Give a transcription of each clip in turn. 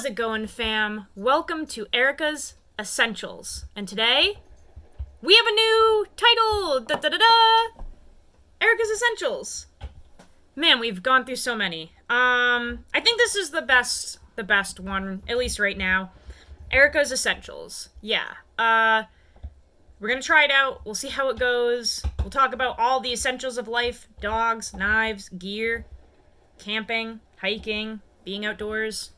How's it going, fam? Welcome to Erica's Essentials. And today, we have a new title! Da-da-da-da! Erica's Essentials. Man, we've gone through so many. I think this is the best one, at least right now. Erica's Essentials. Yeah. We're gonna try it out. We'll see how it goes. We'll talk about all the essentials of life. Dogs, knives, gear, camping, hiking, being outdoors,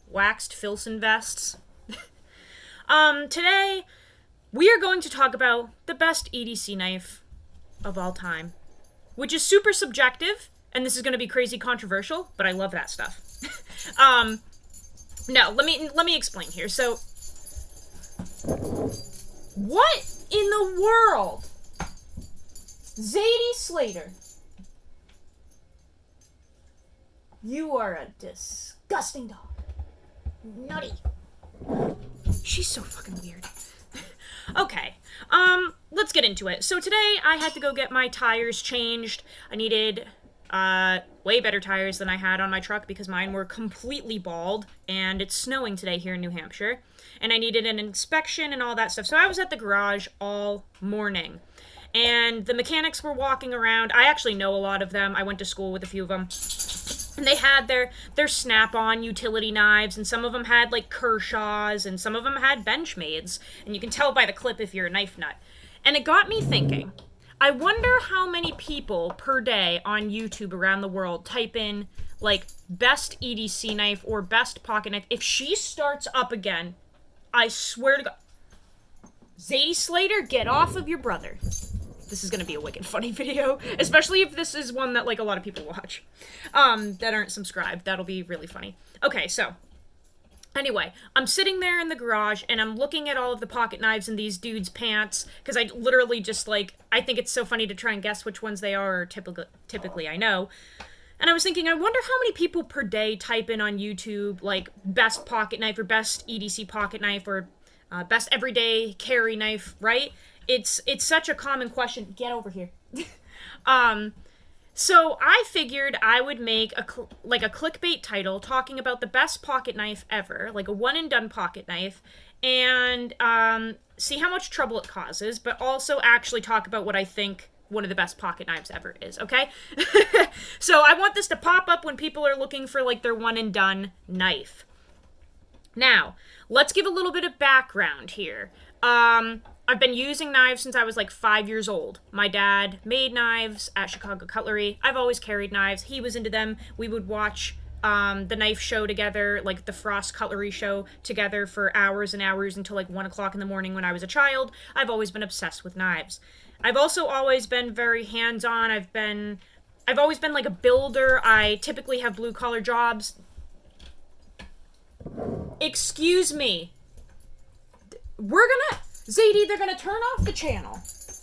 waxed Filson vests. Today, we are going to talk about the best EDC knife of all time, which is super subjective, and this is going to be crazy controversial, but I love that stuff. No, let me explain here. So, what in the world? Zadie Slater. You are a disgusting dog. Nutty. She's so fucking weird. Okay, let's get into it. So today I had to go get my tires changed. I needed, way better tires than I had on my truck because mine were completely bald, and it's snowing today here in New Hampshire. And I needed an inspection and all that stuff. So I was at the garage all morning. And the mechanics were walking around. I actually know a lot of them. I went to school with a few of them. And they had their Snap-on utility knives, and some of them had, like, Kershaw's, and some of them had Benchmades. And you can tell by the clip if you're a knife nut. And it got me thinking, I wonder how many people per day on YouTube around the world type in, like, best EDC knife or best pocket knife. If she starts up again, I swear to God, Zadie Slater, get off of your brother. This is going to be a wicked funny video, especially if this is one that, like, a lot of people watch, that aren't subscribed. That'll be really funny. Okay, so, anyway, I'm sitting there in the garage, and I'm looking at all of the pocket knives in these dudes' pants, because I literally just, like, I think it's so funny to try and guess which ones they are, or typically I know. And I was thinking, I wonder how many people per day type in on YouTube, like, best pocket knife, or best EDC pocket knife, or best everyday carry knife, right? It's such a common question. Get over here. So I figured I would make a clickbait title talking about the best pocket knife ever, like a one-and-done pocket knife, and see how much trouble it causes, but also actually talk about what I think one of the best pocket knives ever is, okay? So I want this to pop up when people are looking for, like, their one-and-done knife. Now, let's give a little bit of background here. I've been using knives since I was like 5 years old. My dad made knives at Chicago Cutlery. I've always carried knives. He was into them. We would watch the knife show together, like the Frost Cutlery show together for hours and hours until like 1 o'clock in the morning when I was a child. I've always been obsessed with knives. I've also always been very hands-on. I've always been like a builder. I typically have blue-collar jobs. Excuse me. Zadie, they're gonna turn off the channel.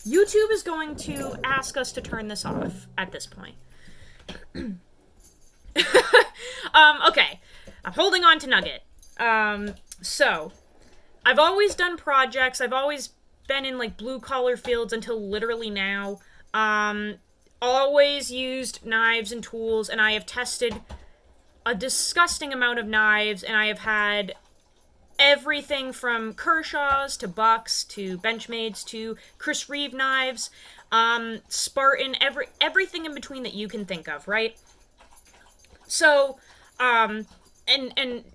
YouTube is going to ask us to turn this off at this point. Okay. I'm holding on to Nugget. So, I've always done projects. I've always been in, like, blue-collar fields until literally now. Always used knives and tools, and I have tested a disgusting amount of knives, and I have had everything from Kershaw's to Bucks to Benchmades to Chris Reeve knives, Spartan, everything in between that you can think of, right? So, and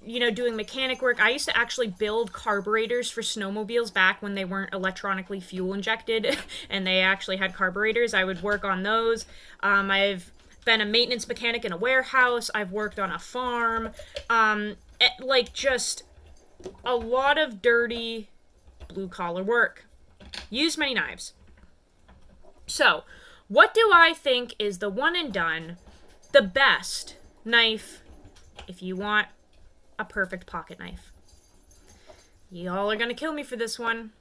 you know, doing mechanic work. I used to actually build carburetors for snowmobiles back when they weren't electronically fuel injected and they actually had carburetors. I would work on those. I've been a maintenance mechanic in a warehouse. I've worked on a farm. Like, just a lot of dirty blue-collar work. Used many knives. So, what do I think is the one-and-done, the best knife if you want a perfect pocket knife? Y'all are gonna kill me for this one.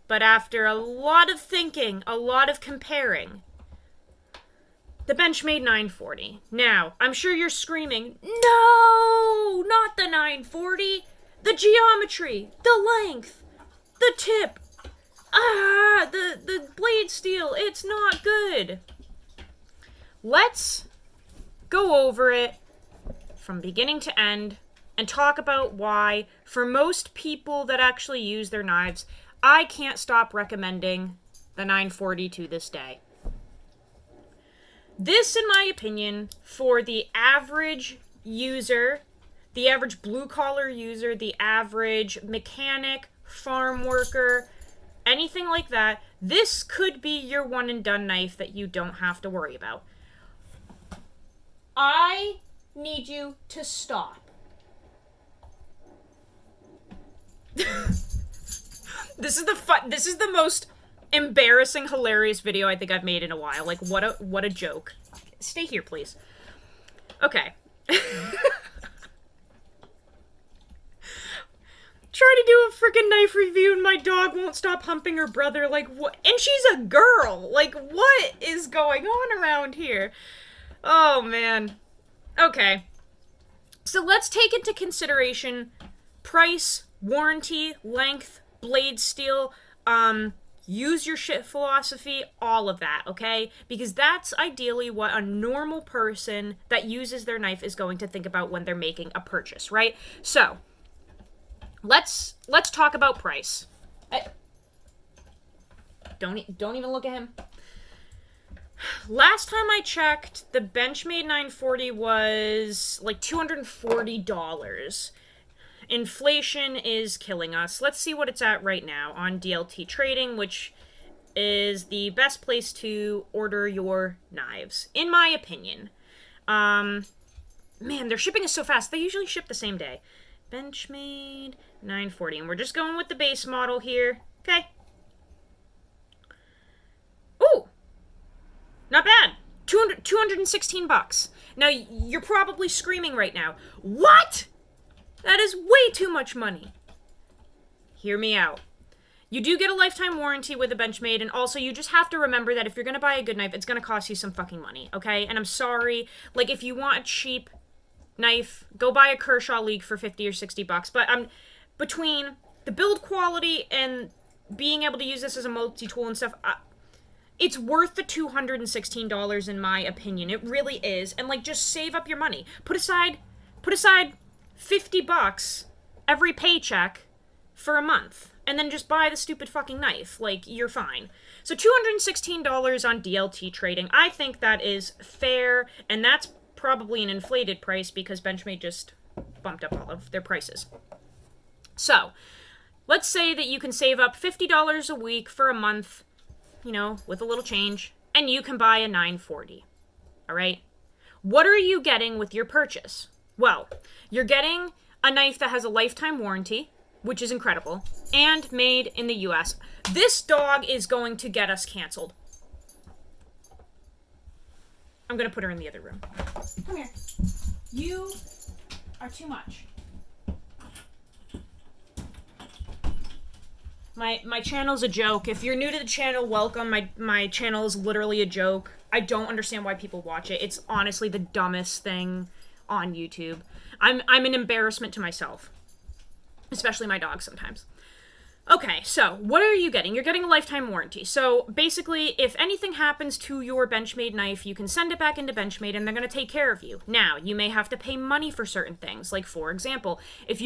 But after a lot of thinking, a lot of comparing, the Benchmade 940. Now, I'm sure you're screaming, no, not the 940. The geometry, the length, the tip, the blade steel, it's not good. Let's go over it from beginning to end and talk about why, for most people that actually use their knives, I can't stop recommending the 940 to this day. This, in my opinion, for the average user, the average blue-collar user, the average mechanic, farm worker, anything like that, this could be your one-and-done knife that you don't have to worry about. I need you to stop. This is the most embarrassing, hilarious video I think I've made in a while. Like, what a joke. Stay here, please. Okay. Try to do a freaking knife review and my dog won't stop humping her brother. Like, what? And she's a girl. Like, what is going on around here? Oh, man. Okay. So let's take into consideration price, warranty, length, blade steel, use your shit philosophy, all of that, okay? Because that's ideally what a normal person that uses their knife is going to think about when they're making a purchase, right? So, let's talk about price. Don't even look at him. Last time I checked, the Benchmade 940 was like $240. Inflation is killing us. Let's see what it's at right now on DLT Trading, which is the best place to order your knives, in my opinion. Man, their shipping is so fast. They usually ship the same day. Benchmade 940, and we're just going with the base model here. Okay. Ooh, not bad. 216 bucks. Now, you're probably screaming right now, what? That is way too much money. Hear me out. You do get a lifetime warranty with a Benchmade, and also you just have to remember that if you're going to buy a good knife, it's going to cost you some fucking money, okay? And I'm sorry, like, if you want a cheap knife, go buy a Kershaw League for 50 or 60 bucks, but between the build quality and being able to use this as a multi-tool and stuff, it's worth the $216 in my opinion. It really is. And, like, just save up your money. Put aside 50 bucks every paycheck for a month, and then just buy the stupid fucking knife. Like, you're fine. So $216 on DLT Trading. I think that is fair, and that's probably an inflated price because Benchmade just bumped up all of their prices. So, let's say that you can save up $50 a week for a month, you know, with a little change, and you can buy a 940. All right? What are you getting with your purchase? Well, you're getting a knife that has a lifetime warranty, which is incredible, and made in the US. This dog is going to get us canceled. I'm going to put her in the other room. Come here. You are too much. My channel's a joke. If you're new to the channel, welcome. My channel is literally a joke. I don't understand why people watch it. It's honestly the dumbest thing on YouTube. I'm an embarrassment to myself. Especially my dog sometimes. Okay, so what are you getting? You're getting a lifetime warranty. So basically, if anything happens to your Benchmade knife, you can send it back into Benchmade and they're going to take care of you. Now, you may have to pay money for certain things. Like, for example, if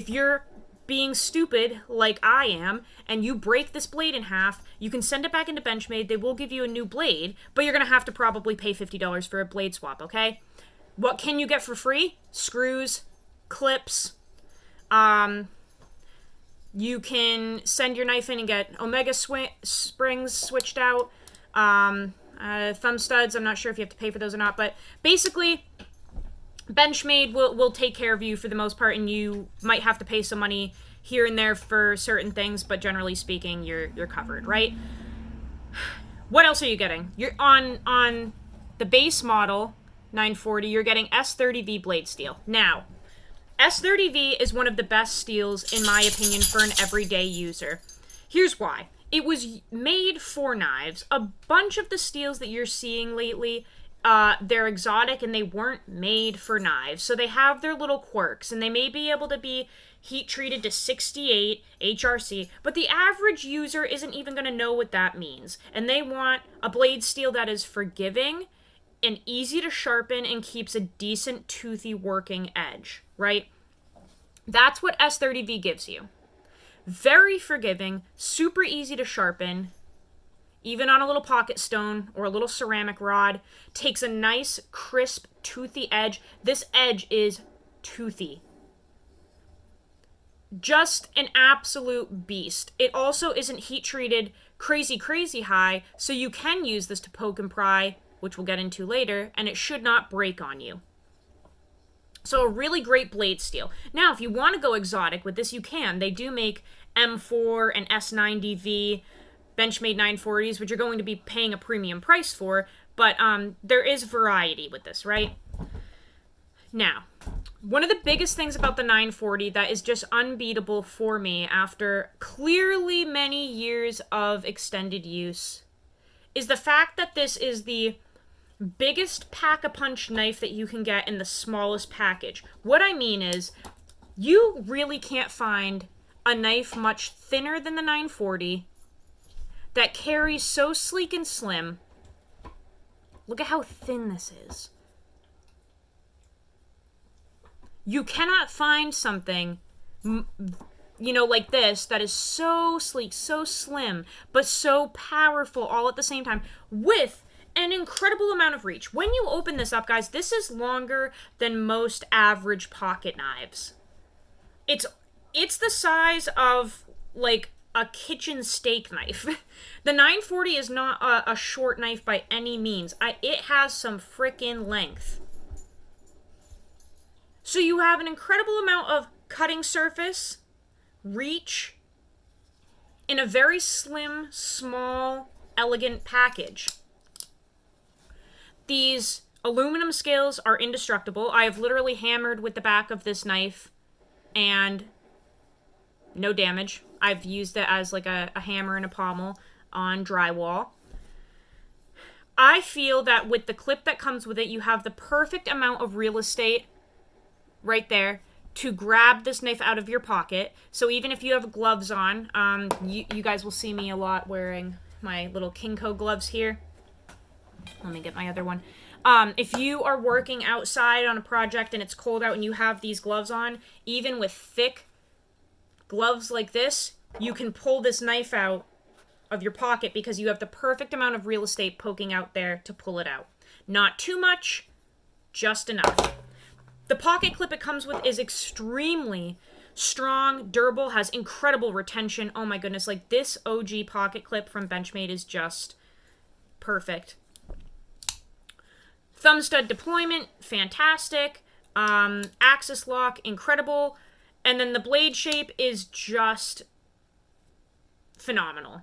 you're being stupid like I am and you break this blade in half, you can send it back into Benchmade. They will give you a new blade, but you're going to have to probably pay $50 for a blade swap, okay? What can you get for free? Screws, clips, you can send your knife in and get Omega springs switched out, thumb studs. I'm not sure if you have to pay for those or not, but basically, Benchmade will take care of you for the most part, and you might have to pay some money here and there for certain things, but generally speaking, you're covered, right? What else are you getting? You're on the base model 940. You're getting S30V blade steel. Now, S30V is one of the best steels, in my opinion, for an everyday user. Here's why. It was made for knives. A bunch of the steels that you're seeing lately, they're exotic and they weren't made for knives. So they have their little quirks, and they may be able to be heat treated to 68 HRC, but the average user isn't even going to know what that means. And they want a blade steel that is forgiving and easy to sharpen and keeps a decent toothy working edge, right? That's what S30V gives you. Very forgiving, super easy to sharpen, even on a little pocket stone or a little ceramic rod. Takes a nice, crisp, toothy edge. This edge is toothy. Just an absolute beast. It also isn't heat treated crazy high, so you can use this to poke and pry, which we'll get into later, and it should not break on you. So a really great blade steel. Now, if you want to go exotic with this, you can. They do make M4 and S90V Benchmade 940s, which you're going to be paying a premium price for, but there is variety with this, right? Now, one of the biggest things about the 940 that is just unbeatable for me after clearly many years of extended use is the fact that this is the biggest pack-a-punch knife that you can get in the smallest package. What I mean is, you really can't find a knife much thinner than the 940 that carries so sleek and slim. Look at how thin this is. You cannot find something, like this that is so sleek, so slim, but so powerful all at the same time with an incredible amount of reach. When you open this up, guys, this is longer than most average pocket knives. It's the size of, like, a kitchen steak knife. The 940 is not a short knife by any means. It has some frickin' length. So you have an incredible amount of cutting surface, reach, in a very slim, small, elegant package. These aluminum scales are indestructible. I have literally hammered with the back of this knife and no damage. I've used it as like a hammer and a pommel on drywall. I feel that with the clip that comes with it, you have the perfect amount of real estate right there to grab this knife out of your pocket. So even if you have gloves on, you guys will see me a lot wearing my little Kinko gloves here. Let me get my other one. If you are working outside on a project and it's cold out and you have these gloves on, even with thick gloves like this, you can pull this knife out of your pocket because you have the perfect amount of real estate poking out there to pull it out. Not too much, just enough. The pocket clip it comes with is extremely strong, durable, has incredible retention. Oh my goodness, like this OG pocket clip from Benchmade is just perfect. Thumb stud deployment, fantastic. Axis lock, incredible. And then the blade shape is just phenomenal.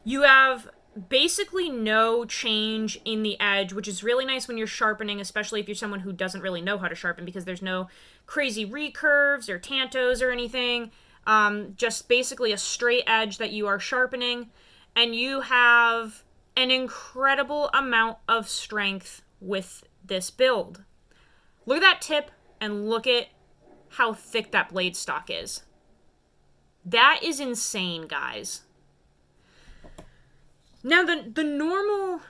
You have basically no change in the edge, which is really nice when you're sharpening, especially if you're someone who doesn't really know how to sharpen, because there's no crazy recurves or tantos or anything. Just basically a straight edge that you are sharpening, and you have an incredible amount of strength with this build. Look at that tip and look at how thick that blade stock is. That is insane, guys. Now, the normal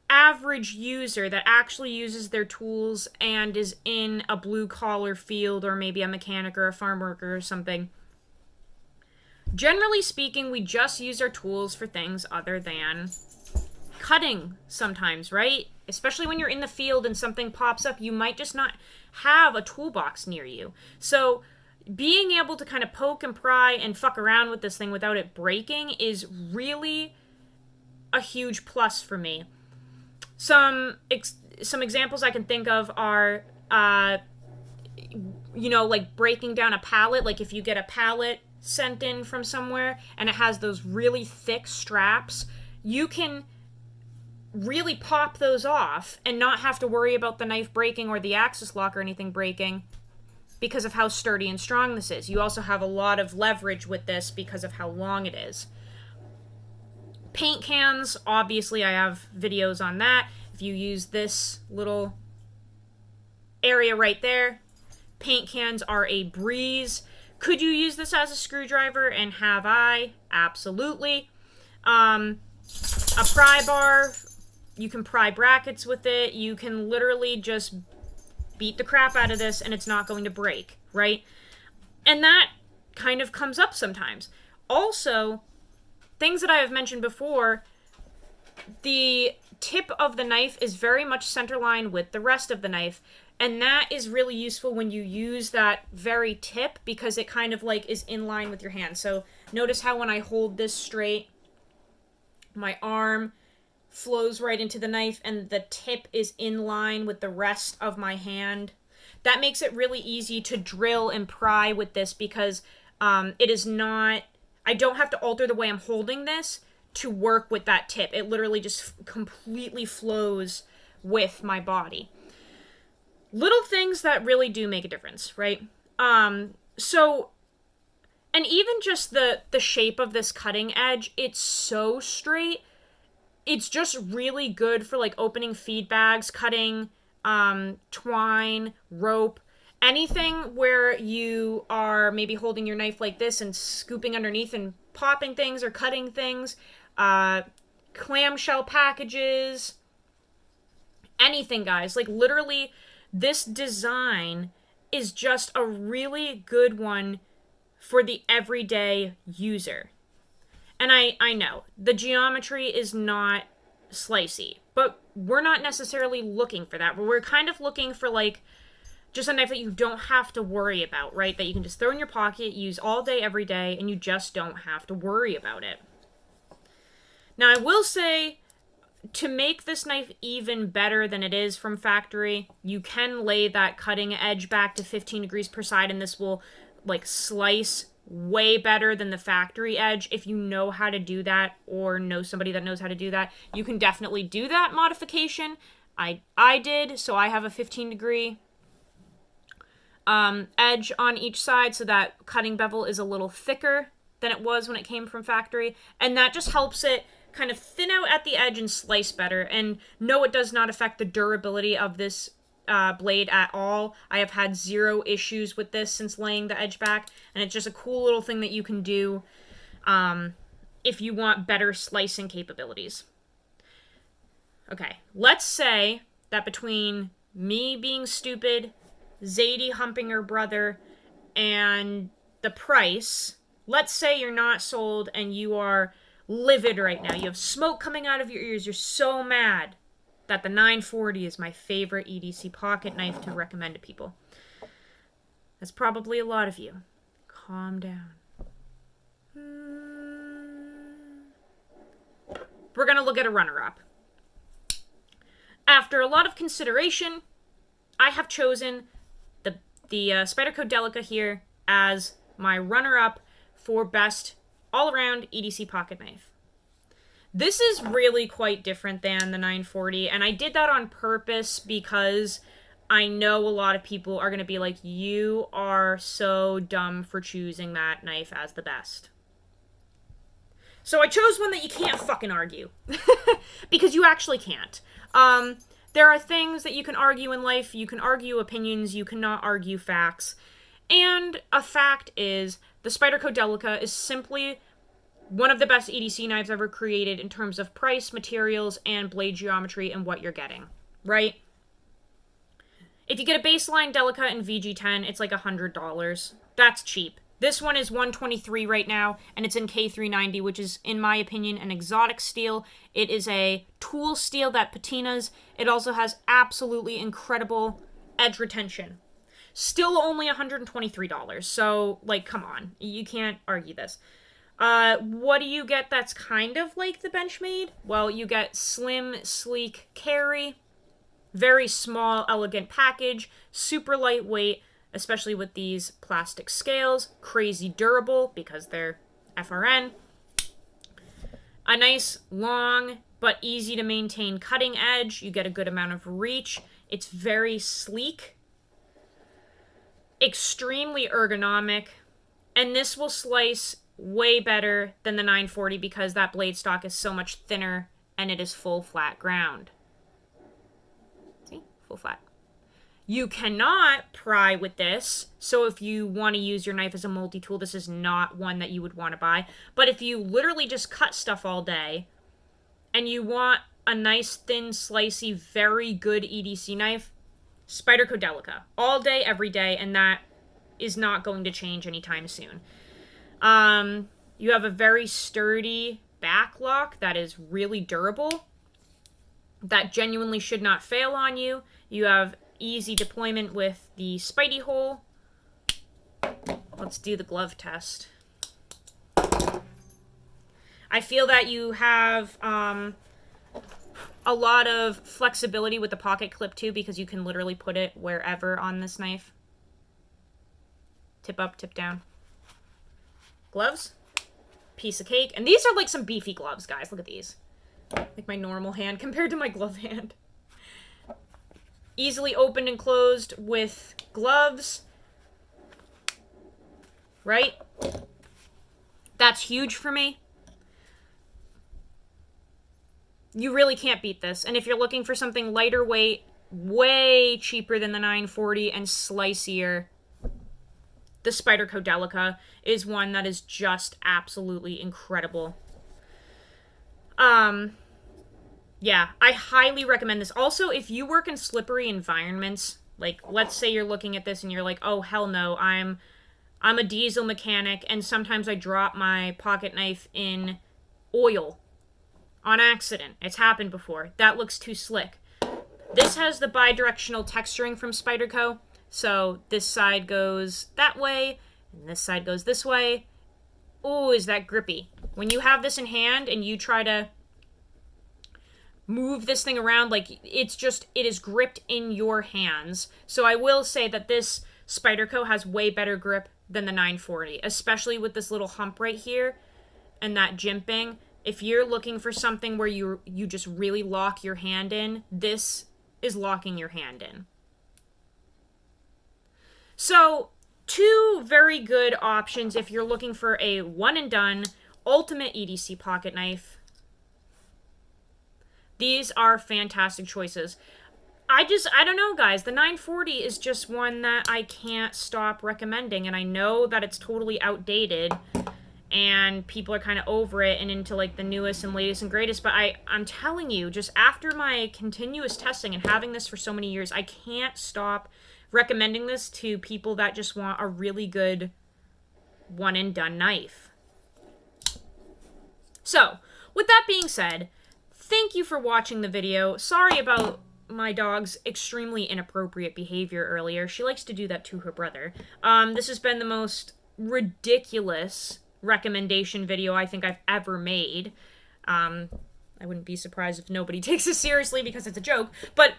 average user that actually uses their tools and is in a blue-collar field or maybe a mechanic or a farm worker or something, generally speaking, we just use our tools for things other than cutting sometimes, right? Especially when you're in the field and something pops up, you might just not have a toolbox near you. So being able to kind of poke and pry and fuck around with this thing without it breaking is really a huge plus for me. Some examples I can think of are, like breaking down a pallet. Like if you get a pallet sent in from somewhere and it has those really thick straps, you can really pop those off and not have to worry about the knife breaking or the axis lock or anything breaking because of how sturdy and strong this is. You also have a lot of leverage with this because of how long it is. Paint cans, obviously I have videos on that. If you use this little area right there, paint cans are a breeze. Could you use this as a screwdriver, and have I? Absolutely. A pry bar, You can pry brackets with it. You can literally just beat the crap out of this and it's not going to break, right? And that kind of comes up sometimes. Also, things that I have mentioned before, the tip of the knife is very much centerline with the rest of the knife. And that is really useful when you use that very tip because it kind of like is in line with your hand. So notice how when I hold this straight, my arm flows right into the knife and the tip is in line with the rest of my hand. That makes it really easy to drill and pry with this because it is not, I don't have to alter the way I'm holding this to work with that tip. It literally just completely flows with my body. Little things that really do make a difference, right? So, and even just the shape of this cutting edge, it's so straight. It's just really good for like opening feed bags, cutting twine, rope, anything where you are maybe holding your knife like this and scooping underneath and popping things or cutting things, clamshell packages, anything, guys. Like literally, this design is just a really good one for the everyday user. And I know, the geometry is not slicey, but we're not necessarily looking for that. We're kind of looking for, like, just a knife that you don't have to worry about, right? That you can just throw in your pocket, use all day, every day, and you just don't have to worry about it. Now, I will say, to make this knife even better than it is from factory, you can lay that cutting edge back to 15 degrees per side, and this will, like, slice way better than the factory edge. If you know how to do that or know somebody that knows how to do that, you can definitely do that modification. I did, so I have a 15 degree edge on each side, so that cutting bevel is a little thicker than it was when it came from factory, and that just helps it kind of thin out at the edge and slice better. And no, it does not affect the durability of this blade at all. I have had zero issues with this since laying the edge back, and it's just a cool little thing that you can do if you want better slicing capabilities. Okay, let's say that between me being stupid, Zadie humping her brother, and the price, let's say you're not sold and you are livid right now. You have smoke coming out of your ears. You're so mad that the 940 is my favorite EDC pocket knife to recommend to people. That's probably a lot of you. Calm down. We're going to look at a runner-up. After a lot of consideration, I have chosen the Spyderco Delica here as my runner-up for best all-around EDC pocket knife. This is really quite different than the 940, and I did that on purpose because I know a lot of people are going to be like, you are so dumb for choosing that knife as the best. So I chose one that you can't fucking argue. Because you actually can't. There are things that you can argue in life. You can argue opinions. You cannot argue facts. And a fact is, the Spyderco Delica is simply one of the best EDC knives ever created in terms of price, materials, and blade geometry and what you're getting, right? If you get a baseline Delica in VG10, it's like $100. That's cheap. This one is $123 right now, and it's in K390, which is, in my opinion, an exotic steel. It is a tool steel that patinas. It also has absolutely incredible edge retention. Still only $123, so, like, come on. You can't argue this. What do you get that's kind of like the Benchmade? Well, you get slim, sleek carry, very small, elegant package, super lightweight, especially with these plastic scales, crazy durable because they're FRN. A nice, long, but easy to maintain cutting edge. You get a good amount of reach. It's very sleek, extremely ergonomic, and this will slice way better than the 940 because that blade stock is so much thinner and it is full flat ground. See? Full flat. You cannot pry with this, so if you want to use your knife as a multi-tool, this is not one that you would want to buy. But if you literally just cut stuff all day, and you want a nice, thin, slicey, very good EDC knife, Spyderco Delica. All day, every day, and that is not going to change anytime soon. You have a very sturdy back lock that is really durable. That genuinely should not fail on you. You have easy deployment with the Spidey hole. Let's do the glove test. I feel that you have a lot of flexibility with the pocket clip too, because you can literally put it wherever on this knife. Tip up, tip down. Gloves. Piece of cake. And these are like some beefy gloves, guys. Look at these. Like my normal hand compared to my glove hand. Easily opened and closed with gloves. Right? That's huge for me. You really can't beat this. And if you're looking for something lighter weight, way cheaper than the 940 and slicier, the Spyderco Delica is one that is just absolutely incredible. Yeah, I highly recommend this. Also, if you work in slippery environments, like let's say you're looking at this and you're like, oh hell no, I'm a diesel mechanic and sometimes I drop my pocket knife in oil on accident. It's happened before. That looks too slick. This has the bi-directional texturing from Spyderco. So this side goes that way, and this side goes this way. Ooh, is that grippy. When you have this in hand and you try to move this thing around, like, it is gripped in your hands. So I will say that this Spyderco has way better grip than the 940, especially with this little hump right here and that jimping. If you're looking for something where you just really lock your hand in, this is locking your hand in. So, two very good options if you're looking for a one-and-done ultimate EDC pocket knife. These are fantastic choices. I don't know, guys. The 940 is just one that I can't stop recommending, and I know that it's totally outdated, and people are kind of over it and into, like, the newest and latest and greatest, but I'm telling you, just after my continuous testing and having this for so many years, I can't stop recommending this to people that just want a really good one-and-done knife. So, with that being said, thank you for watching the video. Sorry about my dog's extremely inappropriate behavior earlier. She likes to do that to her brother. This has been the most ridiculous recommendation video I think I've ever made. I wouldn't be surprised if nobody takes this seriously because it's a joke, but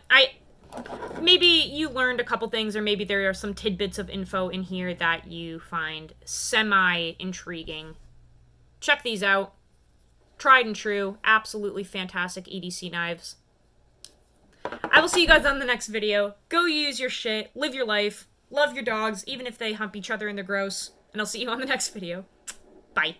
maybe you learned a couple things, or maybe there are some tidbits of info in here that you find semi-intriguing. Check these out. Tried and true, absolutely fantastic EDC knives. I will see you guys on the next video. Go use your shit, live your life, love your dogs, even if they hump each other and they're gross, and I'll see you on the next video. Bye.